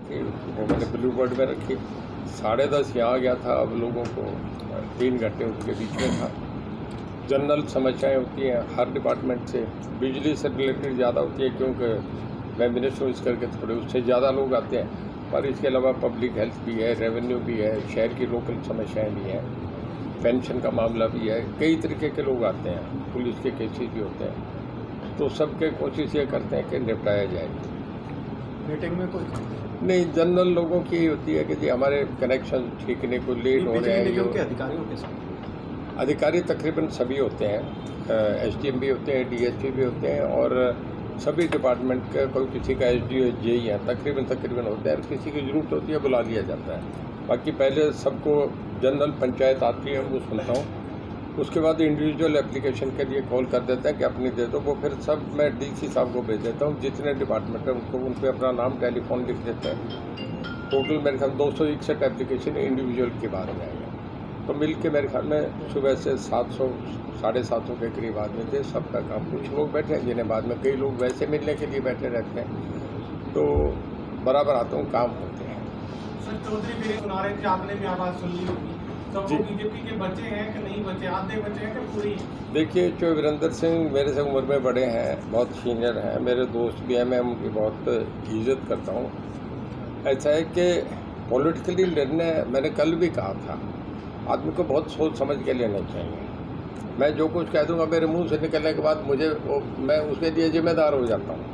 थी वो मैंने ब्लू बोर्ड में रखी। 10:30 यहाँ गया था, अब लोगों को 3 घंटे उसके बीच में था। जनरल समस्याएं होती हैं हर डिपार्टमेंट से, बिजली से रिलेटेड ज़्यादा होती है क्योंकि मैं मिनिस्टर हूँ, इस करके थोड़े उससे ज़्यादा लोग आते हैं। पर इसके अलावा पब्लिक हेल्थ भी है, रेवेन्यू भी है, शहर की लोकल समस्याएं भी हैं, पेंशन का मामला भी है, कई तरीके के लोग आते हैं, पुलिस के केसेस भी होते हैं। तो सबके कोशिश ये करते हैं कि निपटाया जाए। मीटिंग में कोई नहीं, जनरल लोगों की होती है कि जी हमारे कनेक्शन ठीकने को लेट हो रहे हैं। निगम के अधिकारियों के साथ अधिकारी तकरीबन सभी होते हैं, एसडीएम भी होते हैं, डीएसपी भी होते हैं और सभी डिपार्टमेंट का कोई किसी का एसडीओ जेई है तकरीबन होते हैं और किसी की ज़रूरत होती है बुला लिया जाता है। बाकी पहले सबको जनरल पंचायत आती है वो सुनता हूँ, उसके बाद इंडिविजुअल एप्लीकेशन के लिए कॉल कर देते हैं कि अपनी दे दो, वो फिर सब मैं डीसी साहब को भेज देता हूँ। जितने डिपार्टमेंट हैं उनको उन पर अपना नाम टेलीफोन लिख देते हैं। टोटल मेरे ख्याल 261 एप्लीकेशन इंडिविजुअल के बाद में आएंगे। तो मिल के मेरे ख्याल में सुबह से 700 750 के करीब आदमी थे। सबका काम, कुछ लोग बैठे हैं जिन्हें बाद में कई लोग वैसे मिलने के लिए बैठे रहते हैं, तो बराबर हाथों काम होते हैं। सर, चौधरी भी सुना रहे थे, आपने भी आवाज़ सुन ली होगी, तो वो बीजेपी के बच्चे हैं कि नहीं बच्चे, आधे बच्चे हैं कि पूरी? देखिए, जो वीरेंद्र सिंह मेरे से उम्र में बड़े हैं, बहुत सीनियर हैं, मेरे दोस्त भी हैं, मैं उनकी बहुत इज्जत करता हूँ। ऐसा है कि पॉलिटिकली निर्णय मैंने कल भी कहा था, आदमी को बहुत सोच समझ के लेना चाहिए। मैं जो कुछ कह दूंगा मेरे मुंह से निकलने के बाद मैं उसके लिए जिम्मेदार हो जाता हूँ।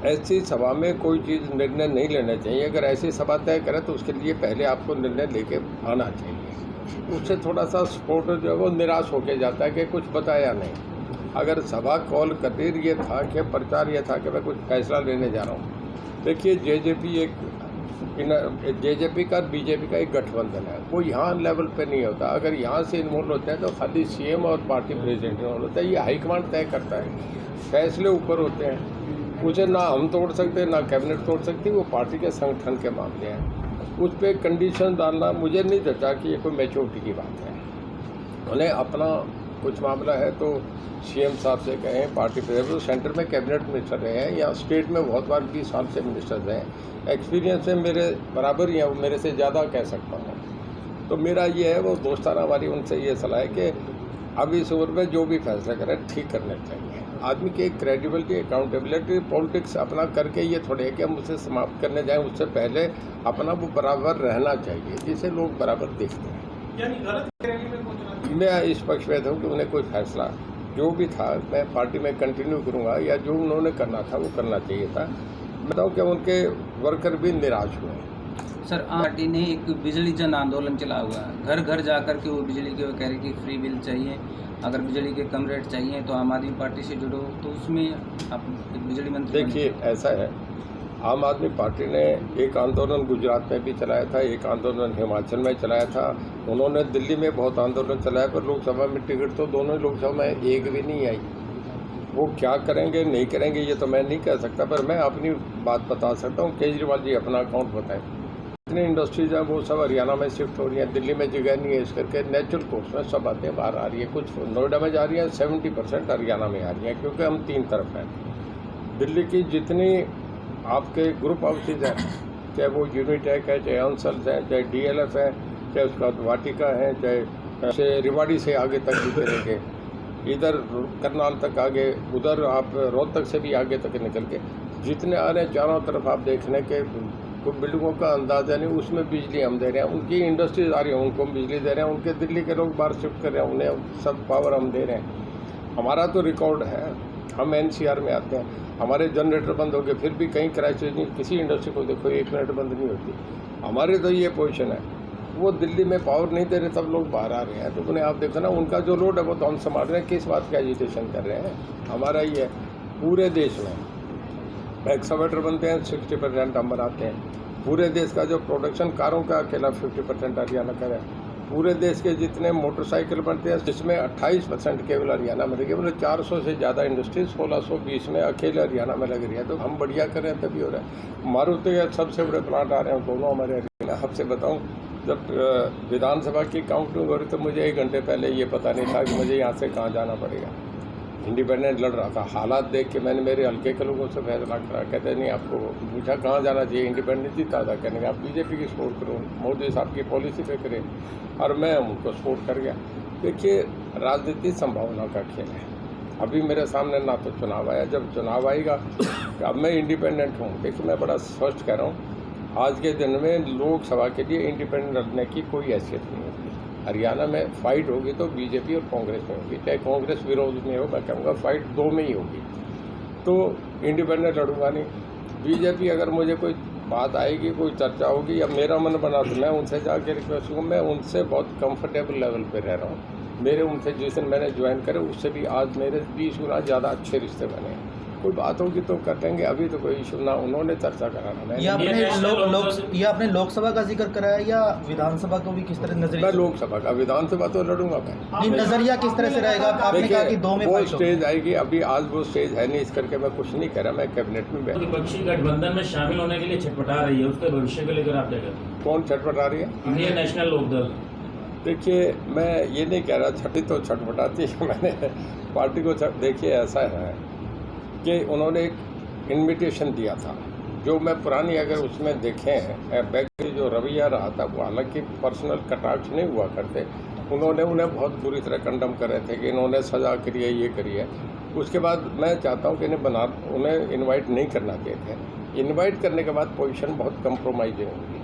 ऐसी सभा में कोई चीज़ निर्णय नहीं लेना चाहिए। अगर ऐसी सभा तय करें तो उसके लिए पहले आपको निर्णय लेके आना चाहिए। उससे थोड़ा सा सपोर्ट जो है वो निराश होके जाता है कि कुछ बताया नहीं। अगर सभा कॉल कर ये था कि प्रचार ये था कि मैं कुछ फैसला लेने जा रहा हूँ। देखिए, जेजेपी का बीजेपी का एक गठबंधन है, वो यहाँ लेवल पे नहीं होता। अगर यहाँ से इन्वॉल्व होते हैं तो खाली सीएम और पार्टी प्रेसिडेंट इन्वॉल्व होता है। ये हाईकमांड तय करता है, फैसले ऊपर होते हैं, उसे ना हम तोड़ सकते ना कैबिनेट तोड़ सकती, वो पार्टी के संगठन के मामले हैं। उस पर कंडीशन डालना मुझे नहीं लगता कि ये कोई मैच्योरिटी की बात है। उन्हें अपना कुछ मामला है तो सीएम साहब से कहें, पार्टी प्रेसिडेंट, सेंटर में कैबिनेट मिनिस्टर रहे हैं या स्टेट में बहुत बार 20 साल से मिनिस्टर रहे हैं, एक्सपीरियंस में मेरे बराबर ही है, मेरे से ज़्यादा कह सकता हूँ। तो मेरा ये है, वो दोस्ताना हमारी उनसे ये सलाह है कि अब इस उम्र में जो भी फैसला करें ठीक करने चाहिए। आदमी की एक क्रेडिबिलिटी, अकाउंटेबिलिटी, पॉलिटिक्स अपना करके ये थोड़े है कि हम उसे समाप्त करने जाएं, उससे पहले अपना वो बराबर रहना चाहिए, जिसे लोग बराबर देखते हैं। यानी गलत रैली में पहुंचना। मैं इस पक्ष में हूँ कि उन्हें कोई फैसला जो भी था मैं पार्टी में कंटिन्यू करूँगा, या जो उन्होंने करना था वो करना चाहिए था। मैं बताऊँ कि उनके वर्कर भी निराश हुए। सर, पार्टी ने एक बिजली जन आंदोलन चला हुआ है, घर घर जाकर के वो बिजली के कह रही कि फ्री बिल चाहिए, अगर बिजली के कम रेट चाहिए तो आम आदमी पार्टी से जुड़ो। तो उसमें आप बिजली मंत्री देखिए, ऐसा है, आम आदमी पार्टी ने एक आंदोलन गुजरात में भी चलाया था, एक आंदोलन हिमाचल में चलाया था, उन्होंने दिल्ली में बहुत आंदोलन चलाया, पर लोकसभा में टिकट तो दोनों ही लोकसभा में एक भी नहीं आई। वो क्या करेंगे नहीं करेंगे ये तो मैं नहीं कह सकता, पर मैं अपनी बात बता सकता हूँ। केजरीवाल जी अपना अकाउंट बताएं, जितनी इंडस्ट्रीज हैं वो सब हरियाणा में शिफ्ट हो रही हैं, दिल्ली में जगह नहीं है, इस करके नेचुरल कोर्स में सब बातें बाहर आ रही है। कुछ नोएडा में जा रही हैं, 70% हरियाणा में आ रही हैं, क्योंकि हम 3 तरफ हैं। दिल्ली की जितनी आपके ग्रुप हाउसेज हैं, चाहे वो यूनिटेक है, चाहे अंसल्स हैं, चाहे डीएलएफ है, चाहे उसके बाद वाटिका है, चाहे रिवाड़ी से आगे तक भी चलेंगे, इधर करनाल तक आगे, उधर आप रोहतक से भी आगे तक निकल के जितने आ रहे हैं, चारों तरफ आप देखने के कुछ बिल्डिंगों का अंदाज़ा नहीं, उसमें बिजली हम दे रहे हैं। उनकी इंडस्ट्रीज आ रही हैं, उनको बिजली दे रहे हैं, उनके दिल्ली के लोग बाहर शिफ्ट कर रहे हैं, उन्हें सब पावर हम दे रहे हैं। हमारा तो रिकॉर्ड है, हम एनसीआर में आते हैं, हमारे जनरेटर बंद हो गए फिर भी कहीं क्राइसिस नहीं। किसी इंडस्ट्री को देखो 1 मिनट बंद नहीं होती। हमारे तो ये पोजीशन है, वो दिल्ली में पावर नहीं दे रहे, तब लोग बाहर आ रहे हैं। तो उन्हें आप देखो ना, उनका जो लोड है वो तो हम संभाल रहे हैं, किस बात का एजिटेशन कर रहे हैं। हमारा ये पूरे देश में एक्सकवेटर बनते हैं, 60% हम बनाते हैं। पूरे देश का जो प्रोडक्शन कारों का अकेला 50% हरियाणा का है। पूरे देश के जितने मोटरसाइकिल बनते हैं जिसमें 28% केवल हरियाणा में लगी, मतलब 400 से ज़्यादा इंडस्ट्री 1620 में अकेले हरियाणा में लग रही है। तो हम बढ़िया कर रहे हैं तभी हो रहा है। मारुति के सबसे बड़े प्लांट आ रहे हैं, दोनों हमारे हरियाणा। आपसे बताऊँ, जब विधानसभा की काउंटिंग हो रही तो मुझे 1 घंटे पहले ये पता नहीं था कि मुझे यहाँ से कहाँ जाना पड़ेगा। इंडिपेंडेंट लड़ रहा था। हालात देख के मैंने मेरे हल्के के लोगों से फैसला करा। कहते नहीं, आपको पूछा कहाँ जाना चाहिए, इंडिपेंडेंट जीता था, कहने आप बीजेपी की सपोर्ट करो, मोदी साहब की पॉलिसी पे करें, और मैं उनको सपोर्ट कर गया। देखिए, राजनीति संभावना का खेल है। अभी मेरे सामने ना तो चुनाव आया, जब चुनाव आएगा अब मैं इंडिपेंडेंट हूँ। देखिए, मैं बड़ा स्पष्ट कह रहा हूँ, आज के दिन में लोकसभा के लिए इंडिपेंडेंट लड़ने की कोई हैसियत नहीं होगी। हरियाणा में फाइट होगी तो बीजेपी और कांग्रेस में होगी, चाहे कांग्रेस विरोध में हो, मैं कहूँगा फाइट दो में ही होगी। तो इंडिपेंडेंट लड़ूंगा नहीं। बीजेपी अगर मुझे कोई बात आएगी, कोई चर्चा होगी या मेरा मन बना तो मैं उनसे जाके रिक्वेस्ट करूँगा। मैं उनसे बहुत कंफर्टेबल लेवल पे रह रहा हूँ। मेरे उनसे जिस दिन मैंने ज्वाइन करे उससे भी आज मेरे 20 गुना ज़्यादा अच्छे रिश्ते बने हैं। कोई बात होगी तो करेंगे, अभी तो कोई इशू ना उन्होंने चर्चा कराना। मैं ये आपने लोकसभा का जिक्र कराया या विधानसभा को भी किस तरह नजरिया? मैं लोकसभा का, विधानसभा तो लड़ूंगा मैं। नहीं, नजरिया किस तरह से रहेगा? आपने कहा कि दो में वो फाइट होगी। स्टेज आएगी, अभी आज वो स्टेज है नहीं, इस करके मैं कुछ नहीं कह रहा। मैं कैबिनेट में बैठा। विपक्षी गठबंधन में शामिल होने के लिए छटपटा रही है, उसके भविष्य को लेकर आप क्या कहते हैं? कौन छटपटा रही है? Indian National Lok Dal. देखिए, मैं ये नहीं कह रहा छठी तो छटपटाती है मैंने पार्टी को। देखिए, ऐसा है कि उन्होंने एक इन्विटेशन दिया था, जो मैं पुरानी अगर उसमें देखें बैक जो रवैया रहा था, वो हालांकि पर्सनल कटाक्ष नहीं हुआ करते। उन्होंने उन्हें बहुत बुरी तरह कंडम कर रहे थे कि इन्होंने सजा करी है, ये करी है। उसके बाद मैं चाहता हूँ कि उन्हें इनवाइट नहीं करना चाहिए थे। इनवाइट करने के बाद पोजीशन बहुत कंप्रोमाइजिंग होगी,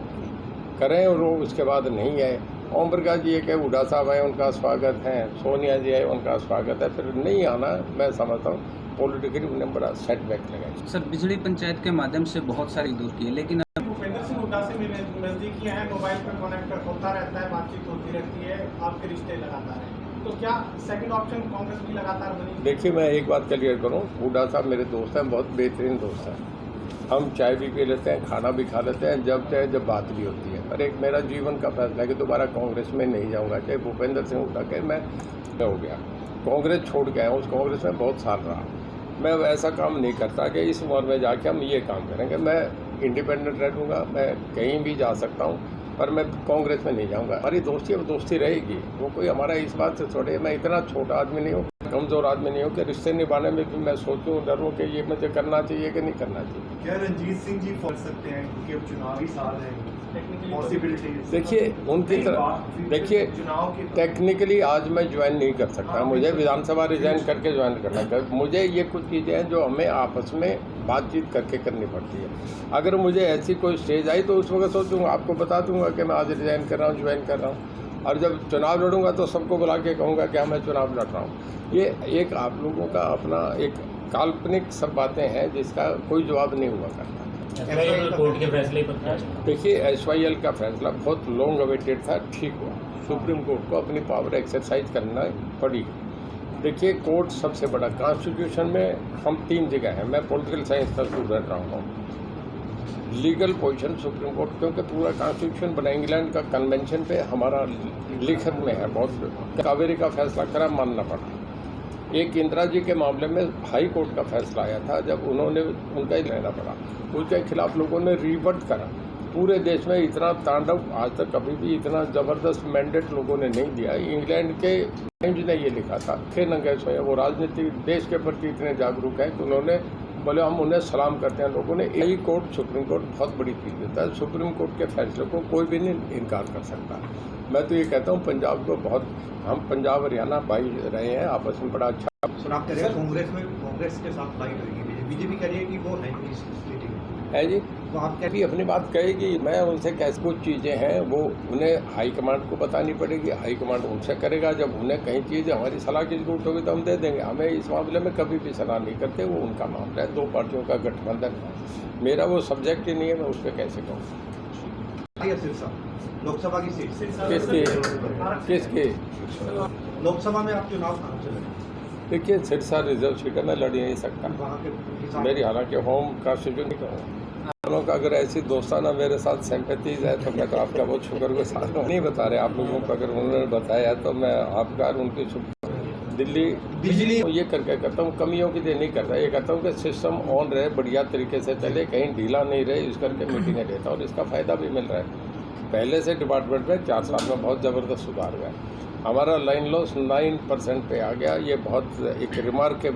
करें और वो उसके बाद नहीं आए। ओम प्रकाश जी एक है, हुड्डा साहब आए, उनका स्वागत है, सोनिया जी आए, उनका स्वागत है, फिर नहीं आना मैं समझता हूँ पॉलिटिकली उन्हें बड़ा सेटबैक लगा। सर, बिजली पंचायत के माध्यम से बहुत सारी दूर की है, लेकिन भूपेंद्र सिंह हुड्डा से नजदीकी हैं, मोबाइल पर कनेक्ट होता रहता है, बातचीत होती रहती है, आपके रिश्ते लगातार हैं, तो क्या सेकंड ऑप्शन कांग्रेस भी लगातार बनी? देखिए, मैं एक बात क्लियर करूँ, हुड्डा साहब मेरे दोस्त हैं, बहुत बेहतरीन दोस्त हैं। हम चाय भी पी लेते हैं, खाना भी खा लेते हैं, जब चाहे जब बात भी होती है। पर एक मेरा जीवन का फैसला है कि दोबारा कांग्रेस में नहीं जाऊँगा, चाहे भूपेंद्र सिंह हुड्डा के मैं हो गया, कांग्रेस छोड़ के आया हूँ, उस कांग्रेस में बहुत साल रहा। मैं ऐसा काम नहीं करता कि इस उम्र में जाके हम ये काम करेंगे। मैं इंडिपेंडेंट रहूँगा, मैं कहीं भी जा सकता हूँ, पर मैं कांग्रेस में नहीं जाऊँगा। हमारी दोस्ती अब दोस्ती रहेगी, वो कोई हमारा इस बात से छोड़े। मैं इतना छोटा आदमी नहीं हूँ, कमज़ोर आदमी नहीं हूँ कि रिश्ते निभाने में भी मैं सोचूं, डरूं कि ये मुझे करना चाहिए कि नहीं करना चाहिए। क्या रंजीत सिंह जी फंस सकते हैं, क्योंकि अब चुनावी साल है, पॉसिबिलिटी? देखिए, उनकी तरफ देखिए, टेक्निकली आज मैं ज्वाइन नहीं कर सकता, मुझे विधानसभा रिजाइन करके ज्वाइन करना है। मुझे ये कुछ चीज़ें हैं जो हमें आपस में बातचीत करके करनी पड़ती है। अगर मुझे ऐसी कोई स्टेज आई तो उस वक्त सोचूंगा, आपको बता दूंगा कि मैं आज रिजाइन कर रहा हूँ, ज्वाइन कर रहा हूँ। और जब चुनाव लड़ूंगा तो सबको बुला के कहूँगा कि मैं चुनाव लड़ रहा हूँ। ये एक आप लोगों का अपना एक काल्पनिक सब बातें हैं जिसका कोई जवाब नहीं हुआ करता। कोर्ट के फैसले पर क्या? देखिए, SYL का फैसला बहुत लॉन्ग अवेटेड था, ठीक हुआ। सुप्रीम कोर्ट को अपनी पावर एक्सरसाइज करना पड़ी। देखिए, कोर्ट सबसे बड़ा, कॉन्स्टिट्यूशन में हम 3 जगह हैं। मैं पॉलिटिकल साइंस का स्टूडेंट रहा हूँ। लीगल पोजीशन सुप्रीम कोर्ट, क्योंकि पूरा कॉन्स्टिट्यूशन बना इंग्लैंड का कन्वेंशन पे हमारा लिखत में है। बहुत कावेरी का फैसला करा, मानना पड़ा। एक इंदिरा जी के मामले में हाई कोर्ट का फैसला आया था, जब उन्होंने उनका ही लेना पड़ा, उसके खिलाफ लोगों ने रिवर्ट करा। पूरे देश में इतना तांडव आज तक कभी भी इतना ज़बरदस्त मैंडेट लोगों ने नहीं दिया। इंग्लैंड के टाइम्स ने ये लिखा था कि नंगेश है, वो राजनीति देश के प्रति इतने जागरूक हैं कि उन्होंने बोले हम उन्हें सलाम करते हैं। लोगों ने हाई कोर्ट, सुप्रीम कोर्ट बहुत बड़ी चीज़ देता है। सुप्रीम कोर्ट के फैसले को कोई भी नहीं इनकार कर सकता। मैं तो ये कहता हूँ, पंजाब को बहुत, हम पंजाब हरियाणा भाई रहे हैं, आपस में बड़ा अच्छा। आप कह रहे हैं कांग्रेस के साथ फाइट होगी, बीजेपी कह रही है कि वो है नहीं सिटी में, है जी। तो आप भी अपनी बात कहेगी, मैं उनसे कैसे कुछ चीज़ें हैं वो उन्हें हाईकमांड को बतानी पड़ेगी, हाईकमांड उनसे करेगा। जब उन्हें कहीं चीज़ हमारी सलाह की जरूरत होगी तो हम दे देंगे। हमें इस मामले में कभी भी सलाह नहीं करते, वो उनका मामला है। 2 पार्टियों का गठबंधन है, मेरा वो सब्जेक्ट ही नहीं है, मैं उस पर कैसे कहूँ। सिरसा लोकसभा की सीट, किसके लोकसभा में आप चुनाव कहाँ से लड़ेंगे? देखिए, सिरसा रिजर्व सीट है, मैं लड़ नहीं सकता। वहाँ के मेरी हालांकि होम कॉन्स्टिट्यूशन नहीं कहूँ। लोगों का अगर ऐसी दोस्ताना मेरे साथ सिंपैथीज है तो मैं तो आपका बहुत शुक्रगुजार हूँ। नहीं बता रहे आप लोगों को, अगर उन्होंने बताया तो मैं आपका उनकी दिल्ली बिजली ये करके करता हूँ। कमियों की नहीं करता, ये कहता हूँ कि सिस्टम ऑन रहे, बढ़िया तरीके से चले, कहीं ढीला नहीं रहे, इस करके मीटिंगें देता हूँ और इसका फ़ायदा भी मिल रहा है। पहले से डिपार्टमेंट में 4 साल में बहुत ज़बरदस्त सुधार हुआ है। हमारा लाइन लॉस 9% पे आ गया। ये बहुत एक रिमार्केबल